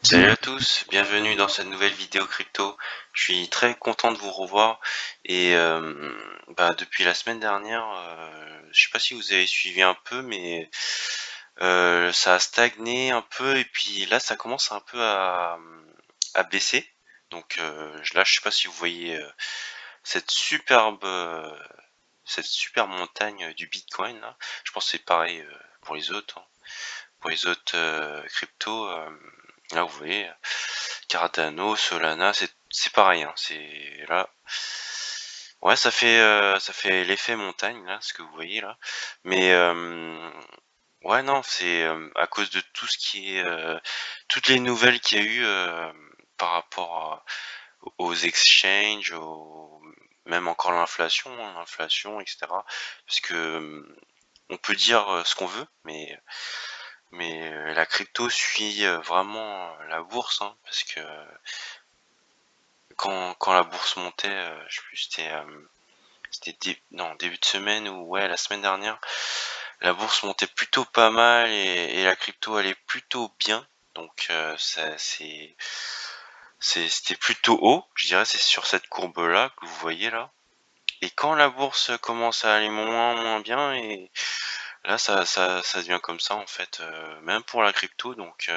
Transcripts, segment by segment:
Salut à tous, bienvenue dans cette nouvelle vidéo crypto. Je suis très content de vous revoir et depuis la semaine dernière, je sais pas si vous avez suivi un peu, mais ça a stagné un peu et puis là ça commence un peu à baisser. Donc là je sais pas si vous voyez cette superbe montagne du Bitcoin là. Je pense que c'est pareil pour les autres, hein. Pour les autres cryptos, là vous voyez. Cardano, Solana, c'est pareil, hein, c'est là. Ouais, ça fait l'effet montagne là, ce que vous voyez là. Mais ouais non, c'est à cause de tout ce qui est toutes les nouvelles qu'il y a eu par rapport aux exchanges, même encore l'inflation, hein, l'inflation, etc. Parce que on peut dire ce qu'on veut, mais la crypto suit vraiment la bourse, hein, parce que quand la bourse montait, je sais plus, non, début de semaine ou ouais, la semaine dernière, la bourse montait plutôt pas mal et la crypto allait plutôt bien. Donc c'était plutôt haut, je dirais, c'est sur cette courbe-là que vous voyez là. Et quand la bourse commence à aller moins bien, et là ça devient comme ça en fait, même pour la crypto. Donc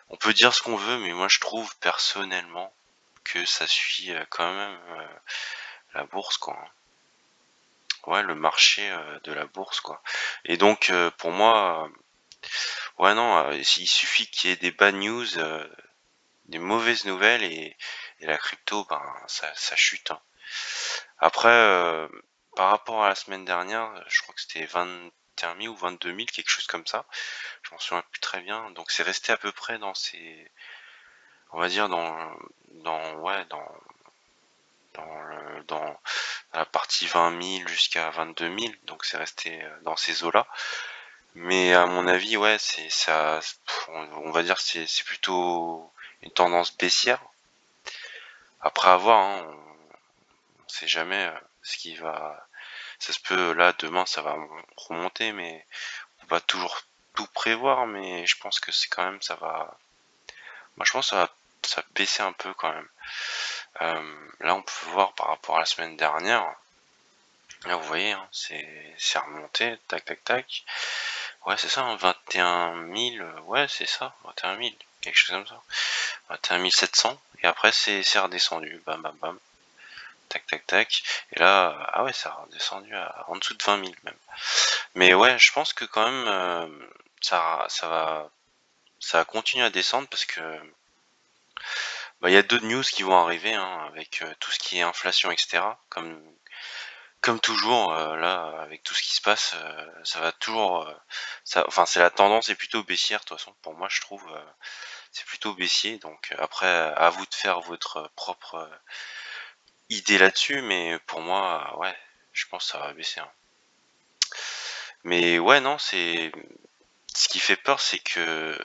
on peut dire ce qu'on veut, mais moi je trouve personnellement que ça suit quand même la bourse quoi, hein. Ouais, le marché de la bourse quoi. Et donc pour moi, ouais non, il suffit qu'il y ait des bad news, des mauvaises nouvelles et la crypto, ben ça chute, hein. Après, par rapport à la semaine dernière, je crois que c'était 21 000 ou 22 000, quelque chose comme ça. Je m'en souviens plus très bien. Donc c'est resté à peu près dans ces, on va dire dans la partie 20 000 jusqu'à 22 000. Donc c'est resté dans ces eaux-là. Mais à mon avis, ouais, c'est ça, on va dire que c'est plutôt une tendance baissière. Après avoir, hein, on sait jamais ce qui va, ça se peut là demain ça va remonter, mais on va toujours tout prévoir. Mais je pense que c'est quand même ça va, moi je pense que ça va baisser un peu quand même. Là on peut voir par rapport à la semaine dernière. Là vous voyez, hein, c'est remonté, tac tac tac. Ouais, c'est ça, hein, 21 000, ouais, c'est ça, 21 000, quelque chose comme ça. 21 700, et après c'est redescendu, bam bam bam, tac tac tac, et là, ah ouais, ça a redescendu en dessous de 20 000 même. Mais ouais, je pense que quand même, ça va continuer à descendre parce que bah, il y a d'autres news qui vont arriver, hein, avec tout ce qui est inflation, etc. Comme toujours, là, avec tout ce qui se passe, ça va toujours, enfin, c'est la tendance est plutôt baissière de toute façon. Pour moi, je trouve, c'est plutôt baissier. Donc après, à vous de faire votre propre idée là-dessus, mais pour moi, ouais, je pense que ça va baisser, hein. Mais ouais, non, c'est ce qui fait peur, c'est que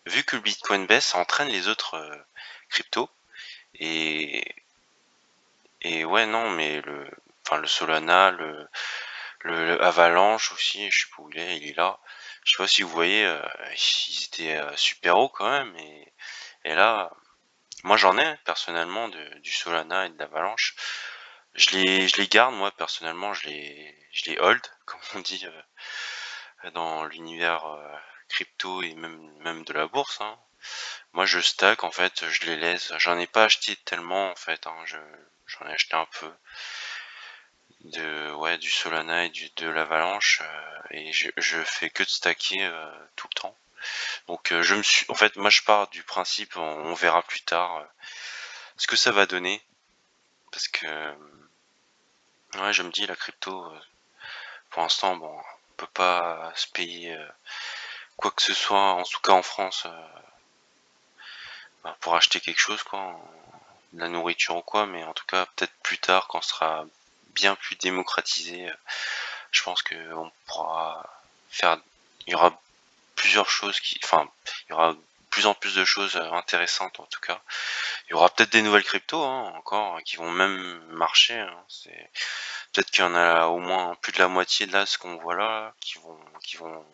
vu que le Bitcoin baisse, ça entraîne les autres cryptos. Et et ouais, non, mais enfin le Solana, le Avalanche aussi, je sais pas où il est là. Je sais pas si vous voyez, ils étaient super hauts quand même. Et là, moi j'en ai personnellement du Solana et de l'Avalanche. Je les garde, moi personnellement, je les hold, comme on dit dans l'univers crypto et même de la bourse, hein. Moi je stack en fait, je les laisse. J'en ai pas acheté tellement en fait, hein. J'en ai acheté un peu du Solana et de l'Avalanche, et je fais que de stacker tout le temps. Donc en fait, moi je pars du principe, on verra plus tard ce que ça va donner, parce que ouais, je me dis la crypto, pour l'instant, bon, on peut pas se payer quoi que ce soit, en tout cas en France, bah, pour acheter quelque chose, quoi, de la nourriture ou quoi. Mais en tout cas, peut-être plus tard, quand ce sera bien plus démocratisé, je pense que on pourra faire, il y aura plusieurs choses enfin, il y aura de plus en plus de choses intéressantes en tout cas. Il y aura peut-être des nouvelles cryptos, hein, encore, qui vont même marcher, hein. C'est peut-être qu'il y en a au moins plus de la moitié de là, ce qu'on voit là, qui vont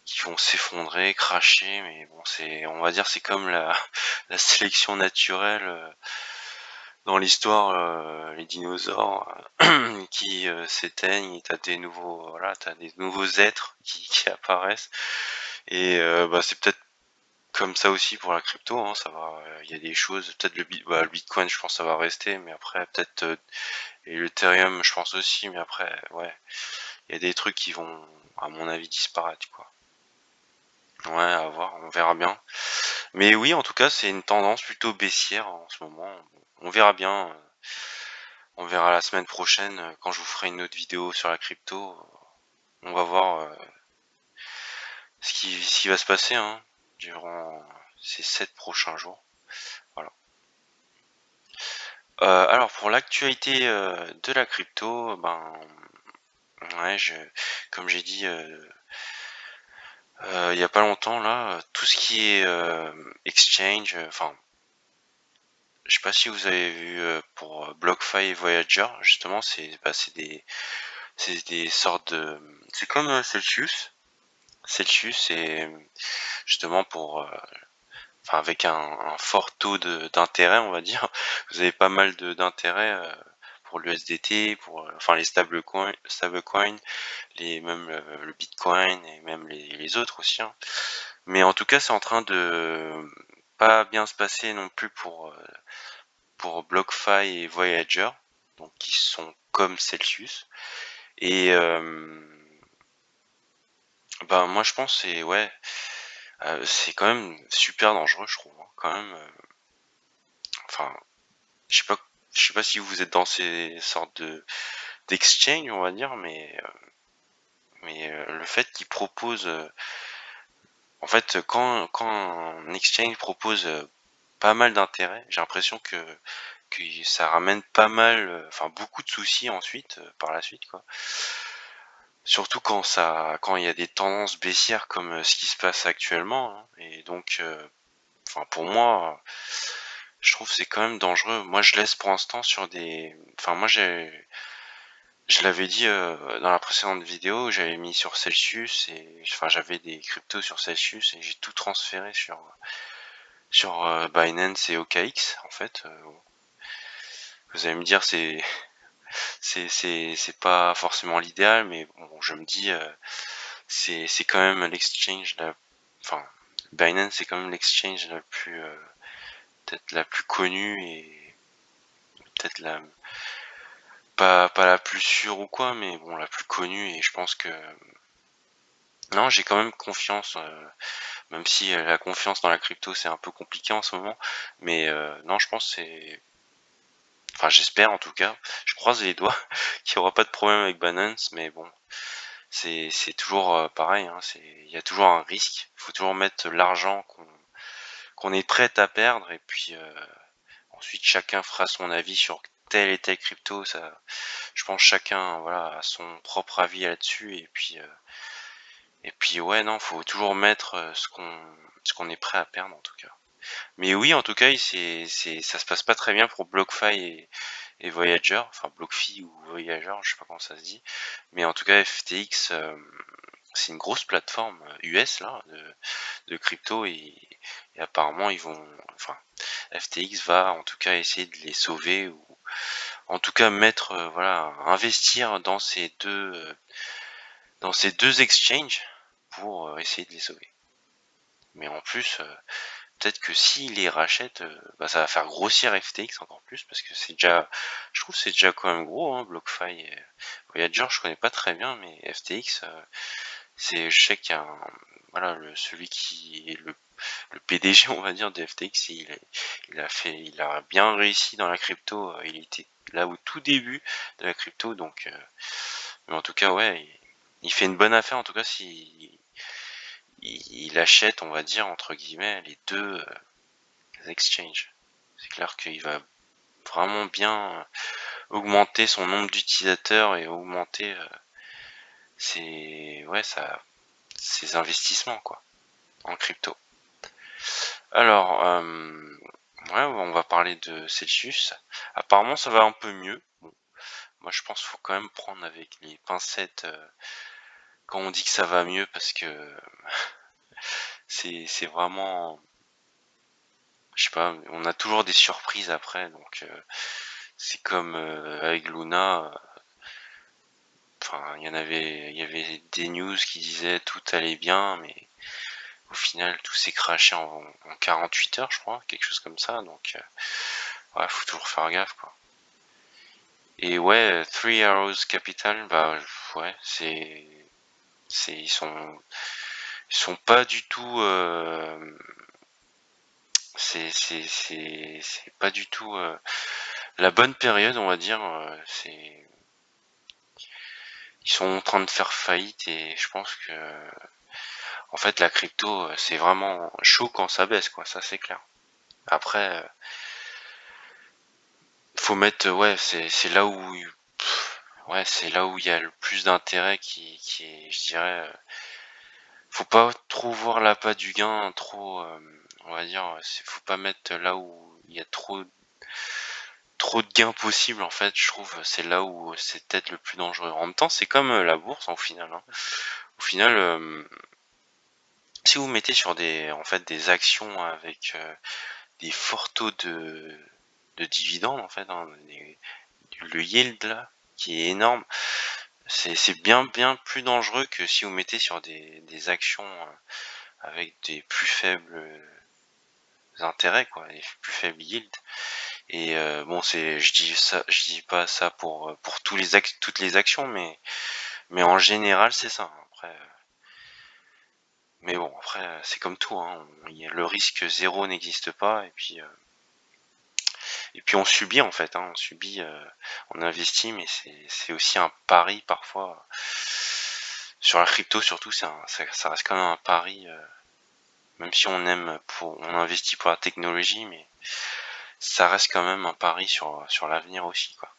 qui vont s'effondrer, cracher, mais bon, on va dire, c'est comme la sélection naturelle dans l'histoire, les dinosaures qui s'éteignent, et t'as des nouveaux, voilà, t'as des nouveaux êtres qui apparaissent, et bah, c'est peut-être comme ça aussi pour la crypto, hein, ça va, il y a des choses, peut-être le Bitcoin, je pense, ça va rester, mais après, peut-être, et l'Ethereum, je pense aussi, mais après, ouais, il y a des trucs qui vont, à mon avis, disparaître, quoi. Ouais, à voir, on verra bien. Mais oui, en tout cas, c'est une tendance plutôt baissière en ce moment. On verra bien. On verra la semaine prochaine quand je vous ferai une autre vidéo sur la crypto. On va voir ce qui va se passer, hein, durant ces 7 prochains jours. Voilà. Alors pour l'actualité de la crypto, ben ouais, comme j'ai dit il y a pas longtemps là, tout ce qui est exchange, enfin je sais pas si vous avez vu pour BlockFi et Voyager, justement, c'est des sortes de, c'est comme Celsius. Celsius, c'est justement pour, enfin avec un fort taux d'intérêt, on va dire. Vous avez pas mal d'intérêt pour l'USDT, pour enfin les stablecoins, même le Bitcoin et même les autres aussi, hein. Mais en tout cas, c'est en train de pas bien se passer non plus pour BlockFi et Voyager, donc qui sont comme Celsius. Et bah moi je pense c'est ouais, c'est quand même super dangereux, je trouve, hein, quand même. Enfin, je sais pas, je sais pas si vous êtes dans ces sortes de d'exchange, on va dire, mais le fait qu'ils proposent, en fait, quand un exchange propose pas mal d'intérêt, j'ai l'impression que ça ramène pas mal, enfin beaucoup de soucis ensuite, par la suite, quoi. Surtout quand il y a des tendances baissières comme ce qui se passe actuellement, hein. Et donc, enfin pour moi, je trouve que c'est quand même dangereux. Moi, je laisse pour l'instant sur des, enfin moi je l'avais dit dans la précédente vidéo, j'avais mis sur Celsius et enfin j'avais des cryptos sur Celsius et j'ai tout transféré sur Binance et OKX en fait. Vous allez me dire c'est pas forcément l'idéal, mais bon, je me dis c'est quand même l'exchange enfin Binance c'est quand même l'exchange la plus peut-être la plus connue et peut-être pas la plus sûre ou quoi, mais bon la plus connue, et je pense que non, j'ai quand même confiance, même si la confiance dans la crypto c'est un peu compliqué en ce moment, mais non, je pense que c'est, enfin j'espère en tout cas, je croise les doigts qu'il n'y aura pas de problème avec Binance, mais bon, c'est toujours pareil, hein, il y a toujours un risque, il faut toujours mettre l'argent qu'on est prêt à perdre, et puis ensuite chacun fera son avis sur tel et tel crypto, ça, je pense chacun voilà a son propre avis là-dessus, et puis ouais, non, faut toujours mettre ce qu'on est prêt à perdre en tout cas. Mais oui, en tout cas, ça se passe pas très bien pour BlockFi et Voyager, enfin BlockFi ou Voyager, je sais pas comment ça se dit, mais en tout cas FTX, c'est une grosse plateforme US là de crypto, et apparemment enfin FTX va en tout cas essayer de les sauver, ou en tout cas mettre voilà, investir dans ces deux exchanges pour essayer de les sauver. Mais en plus, peut-être que s'ils les rachètent, bah, ça va faire grossir FTX encore plus, parce que je trouve que c'est déjà quand même gros, hein, BlockFi et Voyager, je connais pas très bien, mais FTX, je sais qu'il y a voilà, celui qui est le PDG, on va dire, de FTX, il a bien réussi dans la crypto, il était là au tout début de la crypto, donc, mais en tout cas, ouais, il fait une bonne affaire, en tout cas, si il achète, on va dire, entre guillemets, les deux exchanges. C'est clair qu'il va vraiment bien augmenter son nombre d'utilisateurs et augmenter ses investissements, quoi, en crypto. Alors, ouais, on va parler de Celsius. Apparemment, ça va un peu mieux. Bon, moi, je pense qu'il faut quand même prendre avec les pincettes quand on dit que ça va mieux, parce que c'est vraiment, je sais pas, on a toujours des surprises après, donc c'est comme avec Luna. Enfin, il y avait des news qui disaient tout allait bien, mais au final tout s'est craché en 48 heures, je crois, quelque chose comme ça. Donc, ouais, faut toujours faire gaffe, quoi. Et ouais, Three Arrows Capital, bah ouais, ils sont pas du tout, c'est pas du tout la bonne période, on va dire. Ils sont en train de faire faillite et je pense que, en fait, la crypto, c'est vraiment chaud quand ça baisse, quoi. Ça, c'est clair. Après, faut mettre, ouais, c'est là où, ouais, c'est là où il y a le plus d'intérêt qui est, je dirais, faut pas trop voir l'appât du gain, trop, on va dire, faut pas mettre là où il y a trop de gains possibles, en fait. Je trouve c'est là où c'est peut-être le plus dangereux. En même temps, c'est comme la bourse, hein, au final, hein. Au final, si vous mettez sur en fait, des actions avec des forts taux de dividendes, en fait, hein, le yield là, qui est énorme, c'est bien plus dangereux que si vous mettez sur des actions avec des plus faibles intérêts, quoi, des plus faibles yields. Et bon, je dis pas ça pour toutes les actions, mais en général, c'est ça. Après, mais bon, après, c'est comme tout, hein, le risque zéro n'existe pas, et puis on subit, en fait, hein, on subit, on investit, mais c'est aussi un pari parfois. Sur la crypto surtout, ça reste quand même un pari, même si on investit pour la technologie, mais ça reste quand même un pari sur l'avenir aussi, quoi.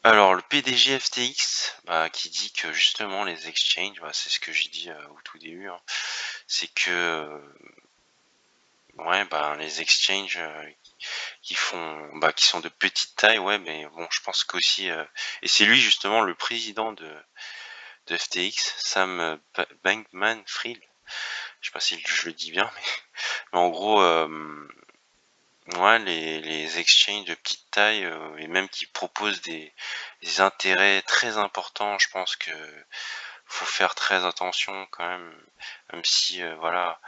Alors le PDG FTX, bah, qui dit que justement les exchanges, bah, c'est ce que j'ai dit au tout début, hein, c'est que ouais, bah, les exchanges qui sont de petite taille, ouais, mais bon, je pense qu'aussi, et c'est lui justement le président de FTX, Sam Bankman-Fried. Je sais pas si je le dis bien, mais en gros, ouais, les exchanges de petite taille, et même qui proposent des intérêts très importants, je pense que faut faire très attention quand même, même si voilà,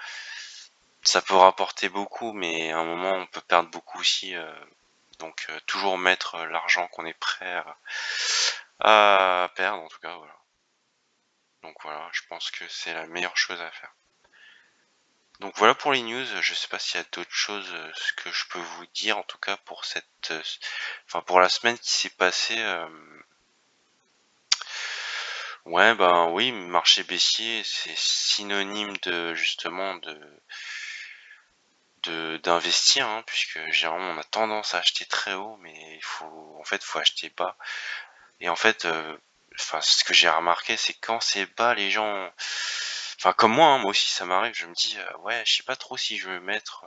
ça peut rapporter beaucoup, mais à un moment on peut perdre beaucoup aussi. Donc toujours mettre l'argent qu'on est prêt à perdre, en tout cas, voilà. Donc voilà, je pense que c'est la meilleure chose à faire. Donc voilà pour les news. Je sais pas s'il y a d'autres choses ce que je peux vous dire, en tout cas pour enfin pour la semaine qui s'est passée. Ouais, ben oui, marché baissier, c'est synonyme de justement de d'investir, hein, puisque généralement on a tendance à acheter très haut, mais faut acheter bas. Et en fait, enfin ce que j'ai remarqué, c'est quand c'est bas, les gens, enfin comme moi, hein, moi aussi ça m'arrive, je me dis ouais, je sais pas trop si je veux mettre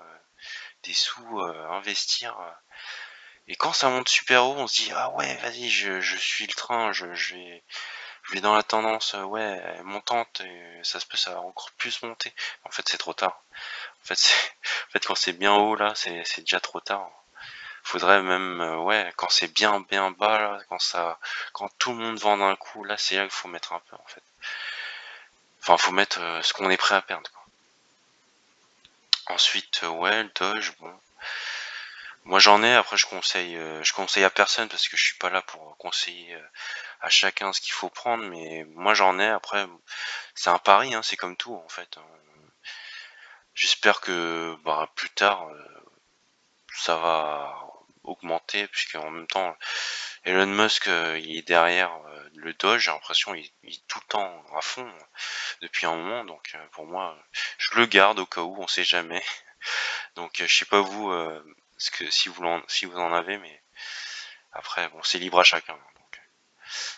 des sous, investir. Et quand ça monte super haut, on se dit ah ouais, vas-y, je suis le train, je vais dans la tendance, ouais, montante, et ça va encore plus monter. En fait, c'est trop tard. En fait, en fait, quand c'est bien haut là, c'est déjà trop tard. Faudrait même, ouais, quand c'est bien bas là, quand tout le monde vend d'un coup, là, c'est là qu'il faut mettre un peu, en fait. Enfin, faut mettre ce qu'on est prêt à perdre, quoi. Ensuite, ouais, le Doge, bon. Moi j'en ai, après je conseille à personne parce que je suis pas là pour conseiller à chacun ce qu'il faut prendre, mais moi j'en ai, après c'est un pari, hein, c'est comme tout en fait, hein. J'espère que bah, plus tard ça va augmenter, puisque en même temps Elon Musk il est derrière le Doge, j'ai l'impression il est tout le temps à fond depuis un moment, donc pour moi je le garde au cas où, on sait jamais. Donc je sais pas vous, ce que si vous en avez, mais après bon c'est libre à chacun. Donc.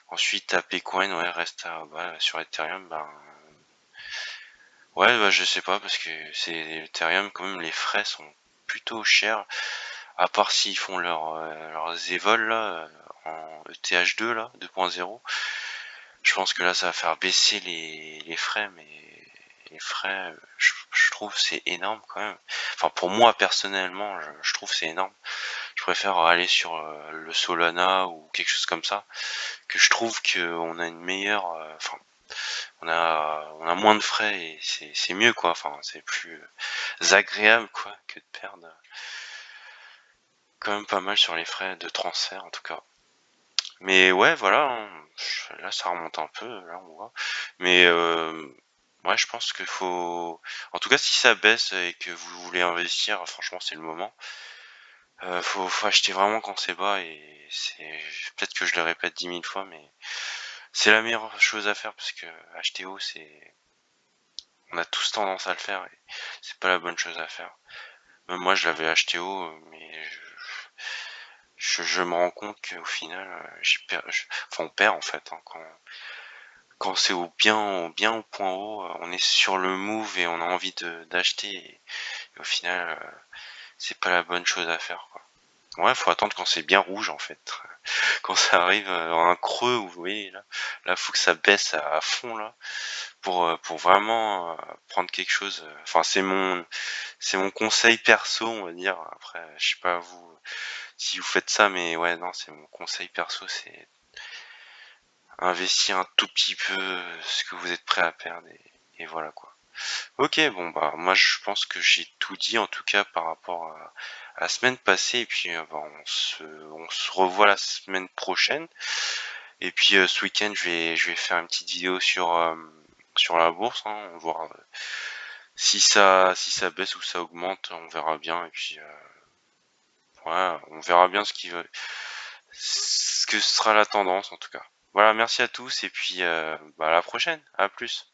Ensuite Apecoin, ouais, reste sur Ethereum, ben ouais, bah je sais pas, parce que c'est Ethereum quand même, les frais sont plutôt chers, à part s'ils font leurs evol là, en ETH2 là, 2.0. Je pense que là, ça va faire baisser les frais, mais les frais, je trouve c'est énorme quand même. Enfin, pour moi personnellement, je trouve c'est énorme. Je préfère aller sur le Solana ou quelque chose comme ça, que je trouve qu'on a une meilleure, enfin, on a moins de frais et c'est mieux quoi. Enfin, c'est plus agréable quoi que de perdre quand même pas mal sur les frais de transfert en tout cas. Mais ouais, voilà, hein, là ça remonte un peu, là on voit. Mais ouais, je pense qu'il faut... En tout cas, si ça baisse et que vous voulez investir, franchement, c'est le moment. Faut acheter vraiment quand c'est bas et c'est... Peut-être que je le répète 10 000 fois, mais c'est la meilleure chose à faire parce que acheter haut, c'est... On a tous tendance à le faire et c'est pas la bonne chose à faire. Même moi, je l'avais acheté haut, mais je me rends compte qu'au final, enfin, on perd en fait hein, quand c'est bien au point haut, on est sur le move et on a envie d'acheter et au final, c'est pas la bonne chose à faire quoi. Ouais, faut attendre quand c'est bien rouge en fait. Quand ça arrive dans un creux où vous voyez là faut que ça baisse à fond là pour vraiment prendre quelque chose. Enfin c'est mon conseil perso on va dire. Après je sais pas vous si vous faites ça mais ouais non c'est mon conseil perso c'est investir un tout petit peu ce que vous êtes prêt à perdre et voilà quoi. Ok, bon bah moi je pense que j'ai tout dit en tout cas par rapport à la semaine passée et puis bah, on se revoit la semaine prochaine et puis ce week-end je vais faire une petite vidéo sur la bourse, hein, voir si ça baisse ou ça augmente, on verra bien et puis ouais, on verra bien ce que sera la tendance en tout cas. Voilà, merci à tous et puis bah, à la prochaine, à plus.